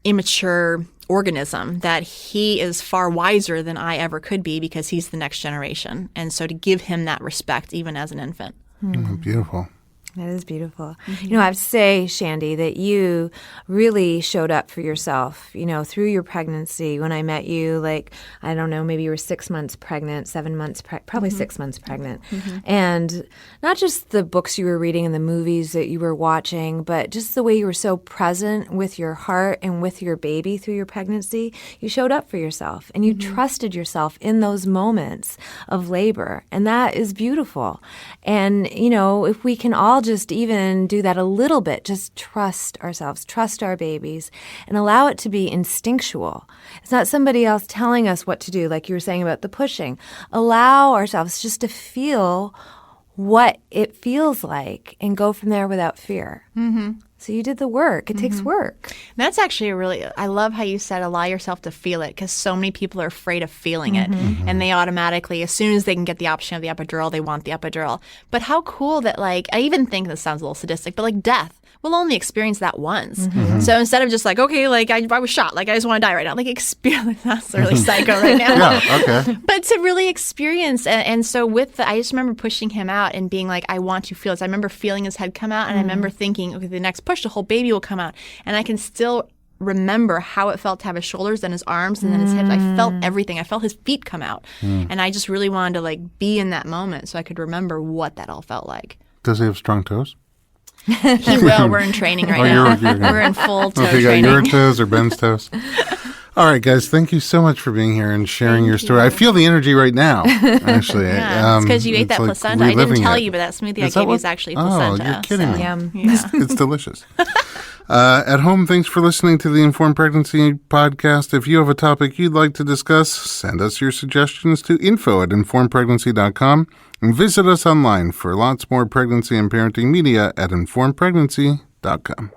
immature organism, that he is far wiser than I ever could be because he's the next generation. And so to give him that respect even as an infant. Beautiful. That is beautiful. You know, I have to say, Shandy, that you really showed up for yourself, through your pregnancy. When I met you, like, I don't know, maybe you were 6 months pregnant, 7 months, probably 6 months pregnant. And not just the books you were reading and the movies that you were watching, but just the way you were so present with your heart and with your baby through your pregnancy. You showed up for yourself and you trusted yourself in those moments of labor. And that is beautiful. And, if we can all just even do that a little bit, just trust ourselves, trust our babies, and allow it to be instinctual. It's not somebody else telling us what to do, like you were saying about the pushing. Allow ourselves just to feel what it feels like and go from there without fear. So you did the work. It takes work. That's actually I love how you said allow yourself to feel it, because so many people are afraid of feeling it. And they automatically, as soon as they can get the option of the epidural, they want the epidural. But how cool that, like, I even think this sounds a little sadistic, but like death, we'll only experience that once. So instead of just like, okay, like I was shot, like I just want to die right now, like experience, that's really psycho right now. Yeah, okay. But to really experience, and so I just remember pushing him out and being like, I want to feel this. I remember feeling his head come out, and I remember thinking, okay, the next push, the whole baby will come out. And I can still remember how it felt to have his shoulders and his arms and then his hips. I felt everything. I felt his feet come out. And I just really wanted to like be in that moment so I could remember what that all felt like. Does he have strong toes? He will. We're in training right now. We're in full toe you training. got your toes or Ben's toes? All right, guys, thank you so much for being here and sharing your story. I feel the energy right now, actually. Yeah, it's because you ate that like placenta. I didn't tell it. you, but that smoothie I gave you is actually placenta. Oh, you're kidding me. Yum. It's delicious. At home, thanks for listening to the Informed Pregnancy Podcast. If you have a topic you'd like to discuss, send us your suggestions to info@informedpregnancy.com and visit us online for lots more pregnancy and parenting media at informedpregnancy.com.